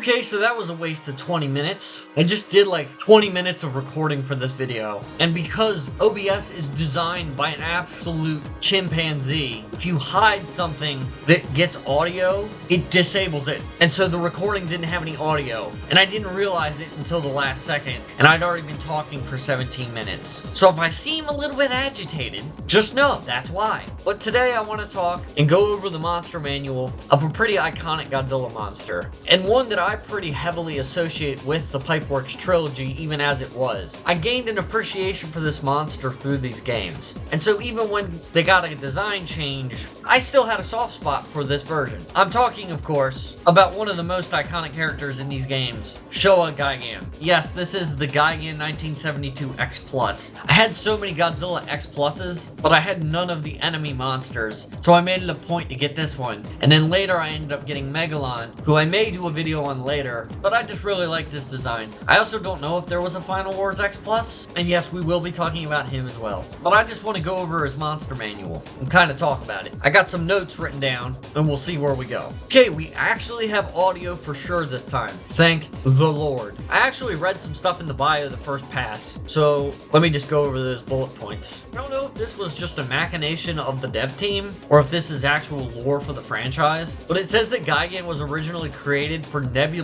Okay, so that was a waste of 20 minutes. I just did like 20 minutes of recording for this video. And because OBS is designed by an absolute chimpanzee, if you hide something that gets audio, it disables it. And so the recording didn't have any audio. And I didn't realize it until the last second. And I'd already been talking for 17 minutes. So if I seem a little bit agitated, just know that's why. But today I want to talk and go over the monster manual of a pretty iconic Godzilla monster. And one that I pretty heavily associate with the Pipeworks trilogy, even as it was. I gained an appreciation for this monster through these games. And so even when they got a design change, I still had a soft spot for this version. I'm talking, of course, about one of the most iconic characters in these games, Showa Gigan. Yes, this is the Gigan 1972 X Plus. I had so many Godzilla X Pluses, but I had none of the enemy monsters, so I made it a point to get this one. And then later I ended up getting Megalon, who I may do a video on later, but I just really like this design. I also don't know if there was a Final Wars X Plus, and yes, we will be talking about him as well. But I just want to go over his monster manual and kind of talk about it. I got some notes written down, and we'll see where we go. Okay, we actually have audio for sure this time. Thank the Lord. I actually read some stuff in the bio the first pass, so let me just go over those bullet points. I don't know if this was just a machination of the dev team, or if this is actual lore for the franchise, but it says that Gigan was originally created for Nebulan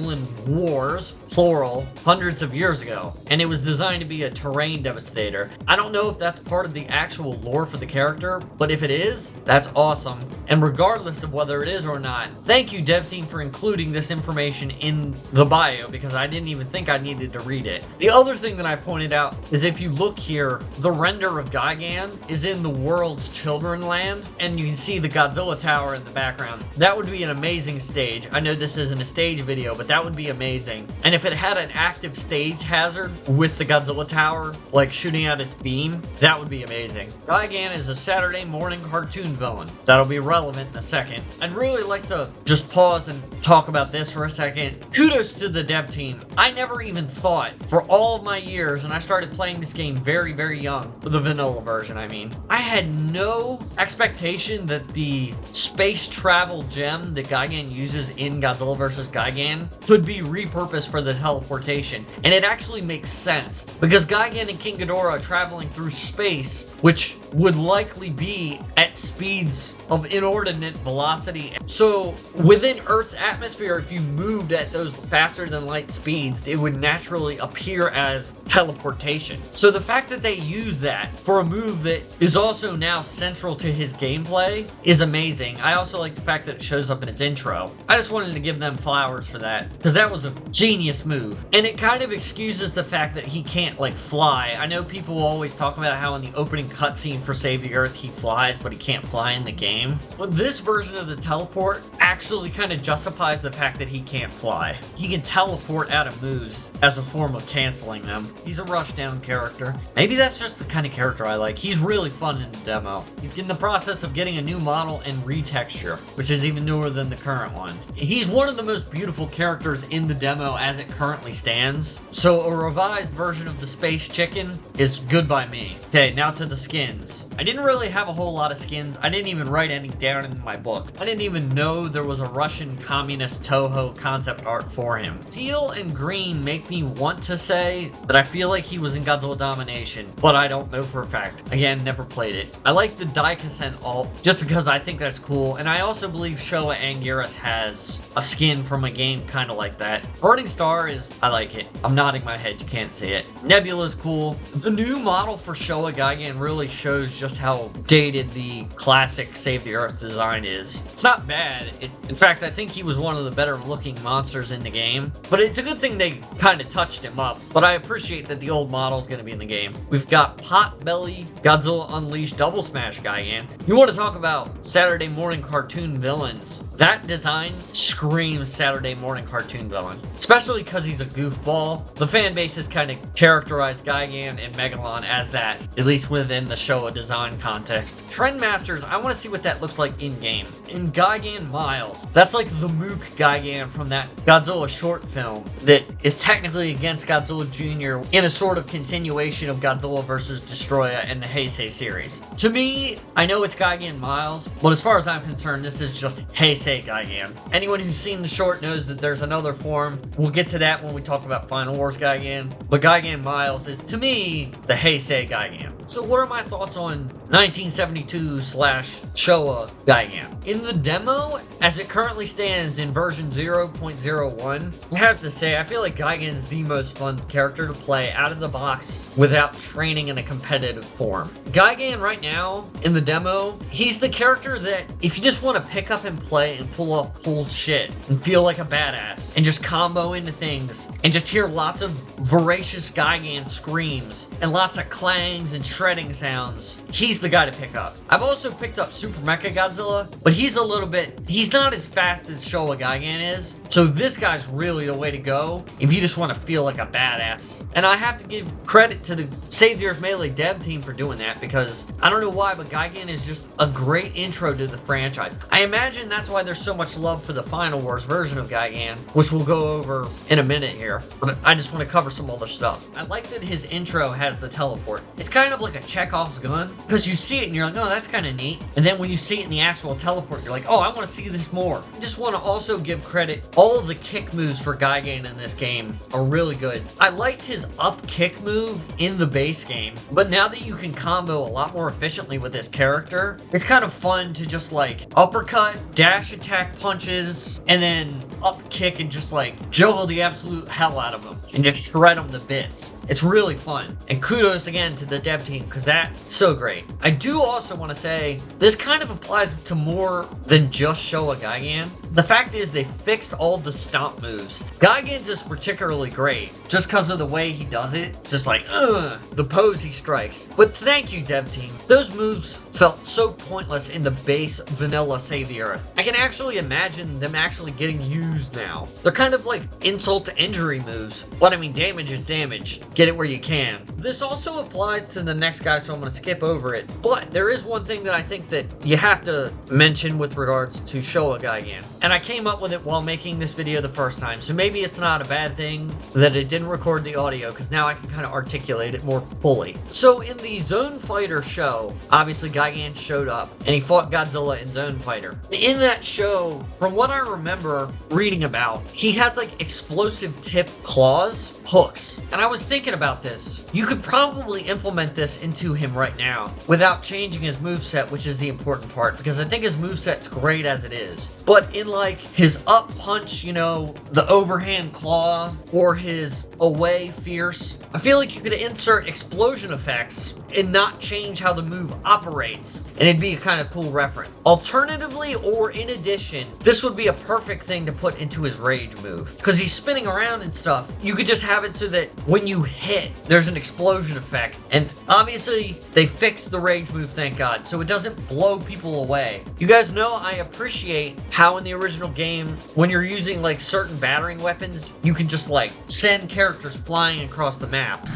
Wars, plural, hundreds of years ago, and it was designed to be a terrain devastator. I don't know if that's part of the actual lore for the character, but if it is, that's awesome. And regardless of whether it is or not, thank you dev team for including this information in the bio, because I didn't even think I needed to read it. The other thing that I pointed out is if you look here, the render of Gigan is in the world's children land, and you can see the Godzilla tower in the background. That would be an amazing stage. I know this isn't a stage video, but that would be amazing. And if it had an active stage hazard with the Godzilla tower, like shooting out its beam, that would be amazing. Gigan is a Saturday morning cartoon villain. That'll be relevant in a second. I'd really like to just pause and talk about this for a second. Kudos to the dev team. I never even thought, for all of my years, and I started playing this game very, very young, the vanilla version, I mean, I had no expectation that the space travel gem that Gigan uses in Godzilla vs. Gigan could be repurposed for the teleportation. And it actually makes sense, because Gigan and King Ghidorah are traveling through space, which would likely be at speeds of inordinate velocity. So within Earth's atmosphere, if you moved at those faster than light speeds, it would naturally appear as teleportation. So the fact that they use that for a move that is also now central to his gameplay is amazing. I also like the fact that it shows up in its intro. I just wanted to give them flowers for that, because that was a genius move. And it kind of excuses the fact that he can't like fly. I know people always talk about how in the opening cutscene for Save the Earth he flies, but he can't fly in the game. But this version of the teleport actually kind of justifies the fact that he can't fly. He can teleport out of moves as a form of canceling them. He's a rushdown character. Maybe that's just the kind of character I like. He's really fun in the demo. He's in the process of getting a new model and retexture, which is even newer than the current one. He's one of the most beautiful characters in the demo as it currently stands. So a revised version of the Space Chicken is good by me. Okay, now to the skins. I didn't really have a whole lot of skins. I didn't even write any down in my book. I didn't even know there was a Russian communist Toho concept art for him. Teal and green make me want to say that I feel like he was in Godzilla Domination, but I don't know for a fact. Again, never played it. I like the Daikasen alt just because I think that's cool, and I also believe Showa Anguirus has a skin from a game kind of like that. Burning Star is, I like it. I'm nodding my head, you can't see it. Nebula's cool. The new model for Showa Gigan really shows just how dated the classic Save the Earth design is. It's not bad. In fact, I think he was one of the better looking monsters in the game, but it's a good thing they kind of touched him up. But I appreciate that the old model's going to be in the game. We've got Potbelly Godzilla Unleashed Double Smash Gigan. You want to talk about Saturday morning cartoon villains. That design screams Saturday morning cartoon villain, especially because he's a goofball. The fan base has kind of characterized Gigan and Megalon as that, at least within the Showa design design context. Trendmasters, I want to see what that looks like in-game. In Gigan Miles, that's like the Mook Gigan from that Godzilla short film that is technically against Godzilla Jr. in a sort of continuation of Godzilla vs. Destroya and the Heisei series. To me, I know it's Gigan Miles, but as far as I'm concerned, this is just Heisei Gigan. Anyone who's seen the short knows that there's another form. We'll get to that when we talk about Final Wars Gigan, but Gigan Miles is, to me, the Heisei Gigan. So what are my thoughts on 1972 / Showa Gigan? In the demo, as it currently stands in version 0.01, I have to say, I feel like Gigan is the most fun character to play out of the box without training in a competitive form. Gigan right now, in the demo, he's the character that if you just want to pick up and play and pull off cool shit and feel like a badass and just combo into things and just hear lots of voracious Gigan screams and lots of clangs and shredding sounds, he's the guy to pick up. I've also picked up Super Mecha Godzilla, but he's not as fast as Showa Gigan is, so this guy's really the way to go if you just want to feel like a badass. And I have to give credit to the Save the Earth Melee dev team for doing that, because I don't know why, but Gigan is just a great intro to the franchise. I imagine that's why there's so much love for the Final Wars version of Gigan, which we'll go over in a minute here, but I just want to cover some other stuff. I like that his intro has the teleport. It's kind of like a Chekhov's gun, because you see it and you're like, oh, that's kind of neat, and then when you see it in the actual teleport, you're like, oh, I want to see this more. I just want to also give credit, all of the kick moves for Gigan in this game are really good. I liked his up kick move in the base game, but now that you can combo a lot more efficiently with this character, it's kind of fun to just like uppercut, dash attack punches, and then up kick and just like juggle the absolute hell out of them and just shred them to bits. It's really fun. And kudos again to the dev team, because that's so great. I do also want to say, this kind of applies to more than just Showa Gigan. The fact is, they fixed all the stomp moves. Gigan's is particularly great, just because of the way he does it. Just like, the pose he strikes. But thank you, dev team. Those moves felt so pointless in the base vanilla Save the Earth. I can actually imagine them actually getting used now. They're kind of like insult to injury moves. But I mean, damage is damage. Get it where you can. This also applies to the next guy, so I'm going to skip over it. But there is one thing that I think that you have to mention with regards to Showa Gigan. And I came up with it while making this video the first time, so maybe it's not a bad thing that it didn't record the audio, because now I can kind of articulate it more fully. So in the Zone Fighter show, obviously Gigan showed up, and he fought Godzilla in Zone Fighter. In that show, from what I remember reading about, he has like explosive tip claws, hooks. And I was thinking about this. You could probably implement this into him right now without changing his moveset, which is the important part, because I think his moveset's great as it is. But in like his up punch, you know, the overhand claw, or his away fierce, I feel like you could insert explosion effects and not change how the move operates, and it'd be a kind of cool reference. Alternatively, or in addition, this would be a perfect thing to put into his rage move, because he's spinning around and stuff. You could just have it so that when you hit, there's an explosion effect. And obviously, they fixed the rage move, thank God, so it doesn't blow people away. You guys know I appreciate how in the original game, when you're using like certain battering weapons, you can just like send characters flying across the map.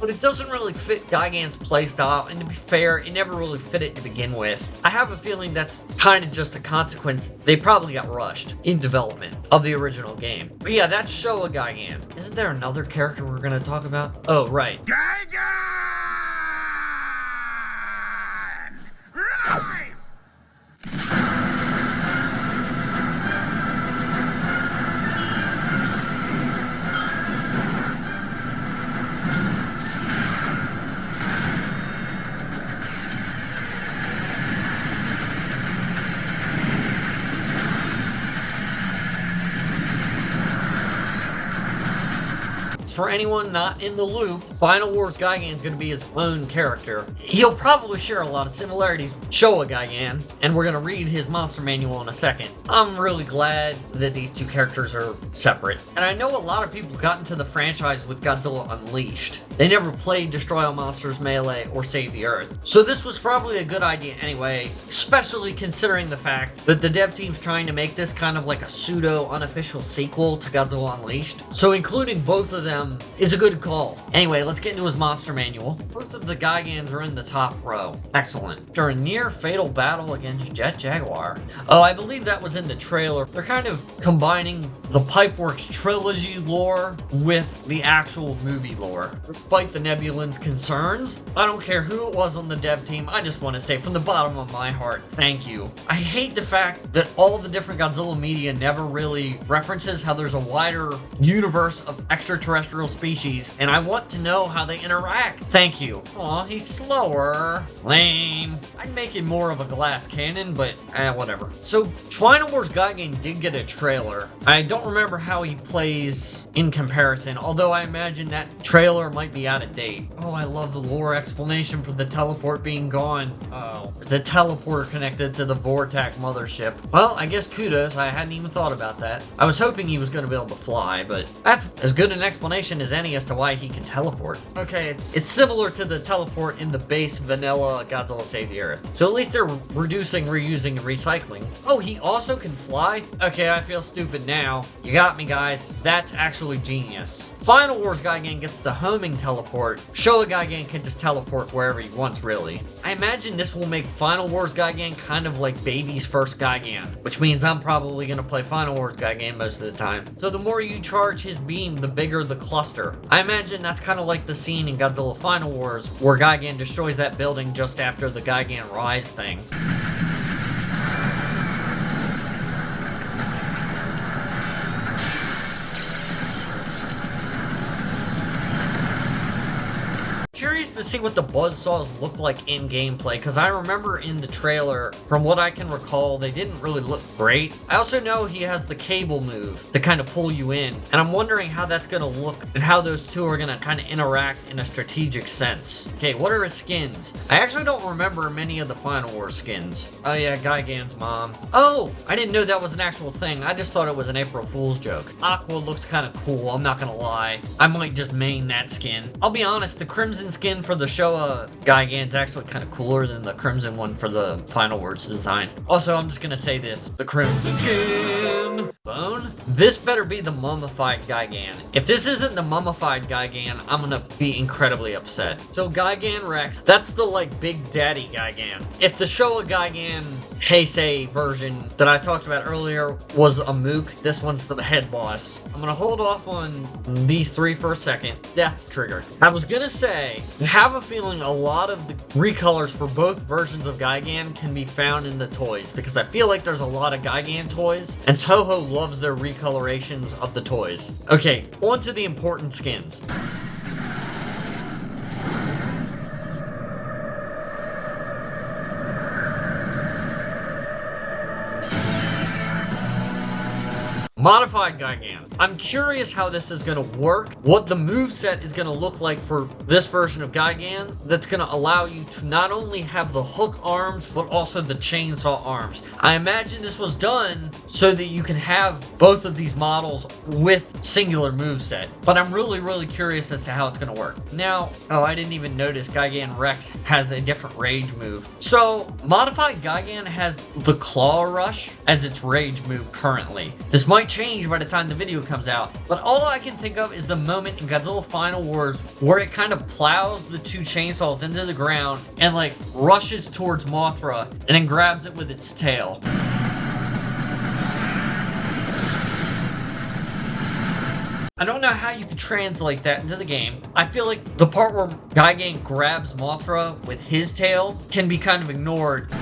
But it doesn't really fit Gigan's playstyle, and to be fair, it never really fit it to begin with. I have a feeling that's kind of just a consequence. They probably got rushed in development of the original game. But yeah, that's Showa Gigan. Isn't there another character we're gonna talk about? Oh, right. Gigan! Rise! For anyone not in the loop, Final Wars Gigan is going to be his own character. He'll probably share a lot of similarities with Showa Gigan, and we're going to read his monster manual in a second. I'm really glad that these two characters are separate. And I know a lot of people got into the franchise with Godzilla Unleashed. They never played Destroy All Monsters Melee or Save the Earth. So this was probably a good idea anyway, especially considering the fact that the dev team's trying to make this kind of like a pseudo unofficial sequel to Godzilla Unleashed. So including both of them is a good call. Anyway, let's get into his monster manual. Both of the Gigans are in the top row. Excellent. After a near fatal battle against Jet Jaguar. Oh, I believe that was in the trailer. They're kind of combining the Pipeworks trilogy lore with the actual movie lore. Despite the Nebulan's concerns, I don't care who it was on the dev team, I just want to say from the bottom of my heart, thank you. I hate the fact that all the different Godzilla media never really references how there's a wider universe of extraterrestrial species, and I want to know how they interact. Thank you. Aw, he's slower. Lame. I'd make it more of a glass cannon, but whatever. So, Final Wars Gigan did get a trailer. I don't remember how he plays in comparison, although I imagine that trailer might be out of date. Oh, I love the lore explanation for the teleport being gone. Oh, it's a teleporter connected to the Vortac mothership. Well, I guess kudos, I hadn't even thought about that. I was hoping he was going to be able to fly, but that's as good an explanation as any as to why he can teleport. Okay, it's similar to the teleport in the base vanilla Godzilla Save the Earth. So at least they're reducing, reusing, and recycling. Oh, he also can fly? Okay, I feel stupid now. You got me, guys. That's actually genius. Final Wars Gigan gets the homing teleport. Showa Gigan can just teleport wherever he wants, really. I imagine this will make Final Wars Gigan kind of like baby's first Gigan, which means I'm probably going to play Final Wars Gigan most of the time. So the more you charge his beam, the bigger the cluster. I imagine that's kind of like the scene in Godzilla Final Wars where Gigan destroys that building just after the Gigan Rise thing. Curious to see what the buzzsaws look like in gameplay, because I remember in the trailer, from what I can recall, they didn't really look great. I also know he has the cable move to kind of pull you in, and I'm wondering how that's going to look and how those two are going to kind of interact in a strategic sense. Okay, what are his skins? I actually don't remember many of the Final Wars skins. Oh yeah, Gigan's mom. Oh, I didn't know that was an actual thing. I just thought it was an April Fool's joke. Aqua looks kind of cool, I'm not going to lie. I might just main that skin. I'll be honest, the Crimson skin for the Showa Gigan's actually kind of cooler than the Crimson one for the Final Wars design. Also, I'm just gonna say this. The Crimson skin! Bone? This better be the mummified Gigan. If this isn't the mummified Gigan, I'm gonna be incredibly upset. So Gigan Rex, that's the like Big Daddy Gigan. If the Showa Gigan Heisei version that I talked about earlier was a mook, this one's the head boss. I'm gonna hold off on these three for a second. Death triggered. I was gonna say, I have a feeling a lot of the recolors for both versions of Gigan can be found in the toys, because I feel like there's a lot of Gigan toys, and Toho loves their recolorations of the toys. Okay, on to the important skins. Modified Gigan. I'm curious how this is going to work, what the moveset is going to look like for this version of Gigan that's going to allow you to not only have the hook arms, but also the chainsaw arms. I imagine this was done so that you can have both of these models with singular moveset, but I'm really curious as to how it's going to work. Now, oh, I didn't even notice Gigan Rex has a different rage move. So, Modified Gigan has the Claw Rush as its rage move currently. This might change by the time the video comes out, but all I can think of is the moment in Godzilla Final Wars where it kind of plows the two chainsaws into the ground and like rushes towards Mothra and then grabs it with its tail. I don't know how you could translate that into the game. I feel like the part where Gigan grabs Mothra with his tail can be kind of ignored.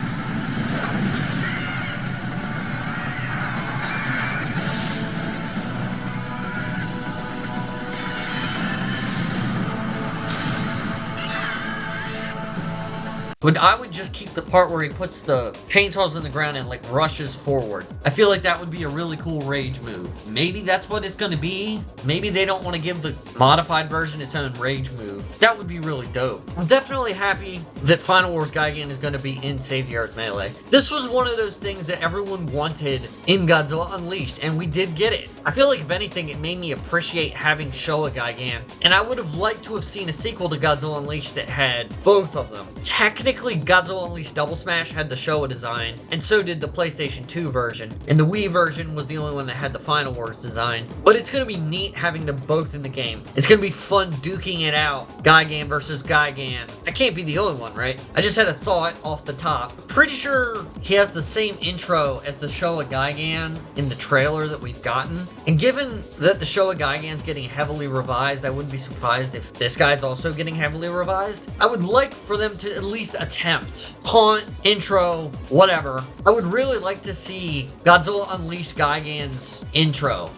But I would just keep the part where he puts the chainsaws in the ground and like rushes forward. I feel like that would be a really cool rage move. Maybe that's what it's going to be. Maybe they don't want to give the modified version its own rage move. That would be really dope. I'm definitely happy that Final Wars Gigan is going to be in Save the Earth Melee. This was one of those things that everyone wanted in Godzilla Unleashed, and we did get it. I feel like if anything, it made me appreciate having Showa Gigan, and I would have liked to have seen a sequel to Godzilla Unleashed that had both of them. Technically, Technically, Godzilla Unleashed Double Smash had the Showa design, and so did the PlayStation 2 version, and the Wii version was the only one that had the Final Wars design. But it's gonna be neat having them both in the game. It's gonna be fun duking it out, Gigan versus Gigan. I can't be the only one, right? I just had a thought off the top. Pretty sure he has the same intro as the Showa Gigan in the trailer that we've gotten. And given that the Showa Gigan's getting heavily revised, I wouldn't be surprised if this guy's also getting heavily revised. I would like for them to at least attempt. Haunt, intro, whatever. I would really like to see Godzilla Unleashed Gigan's intro.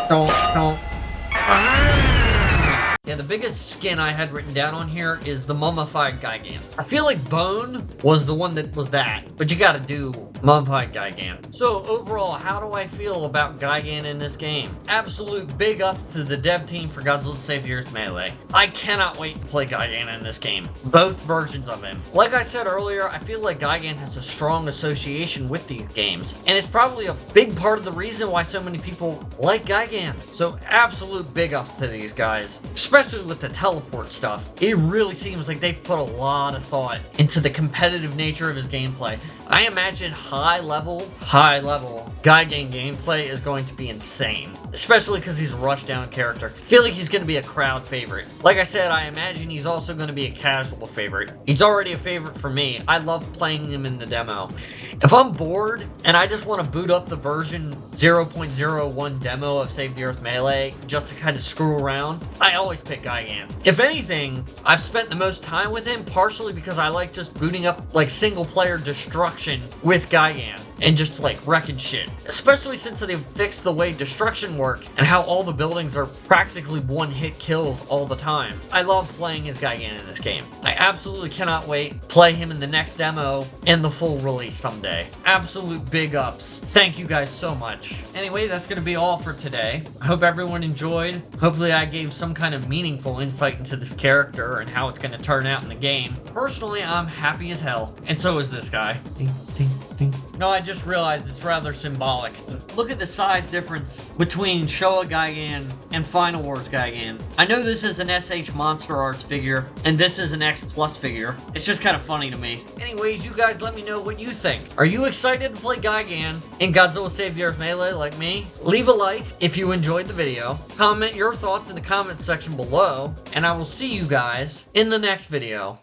Don't. Yeah, the biggest skin I had written down on here is the mummified Gigan. I feel like Bone was the one that was that, but you gotta do mummified Gigan. So overall, how do I feel about Gigan in this game? Absolute big ups to the dev team for Godzilla Save the Earth Melee. I cannot wait to play Gigan in this game. Both versions of him. Like I said earlier, I feel like Gigan has a strong association with these games, and it's probably a big part of the reason why so many people like Gigan. So absolute big ups to these guys. Especially with the teleport stuff. It really seems like they've put a lot of thought into the competitive nature of his gameplay. I imagine high level Gigan gameplay is going to be insane. Especially because he's a rushdown character. I feel like he's going to be a crowd favorite. Like I said, I imagine he's also going to be a casual favorite. He's already a favorite for me. I love playing him in the demo. If I'm bored and I just want to boot up the version 0.01 demo of Save the Earth Melee just to kind of screw around, I always pick Gigan. If anything, I've spent the most time with him partially because I like just booting up like single player destruction with Gigan and just like wrecking shit. Especially since they've fixed the way destruction works and how all the buildings are practically one-hit kills all the time. I love playing as Gigan in this game. I absolutely cannot wait to play him in the next demo and the full release someday. Absolute big ups. Thank you guys so much. Anyway, that's gonna be all for today. I hope everyone enjoyed. Hopefully I gave some kind of meaningful insight into this character and how it's gonna turn out in the game. Personally, I'm happy as hell. And so is this guy. Ding, ding, ding. No, I just realized it's rather symbolic. Look at the size difference between Showa Gigan and Final Wars Gigan. I know this is an SH Monster Arts figure, and this is an X Plus figure. It's just kind of funny to me. Anyways, you guys let me know what you think. Are you excited to play Gigan in Godzilla Save the Earth Melee like me? Leave a like if you enjoyed the video. Comment your thoughts in the comment section below, and I will see you guys in the next video.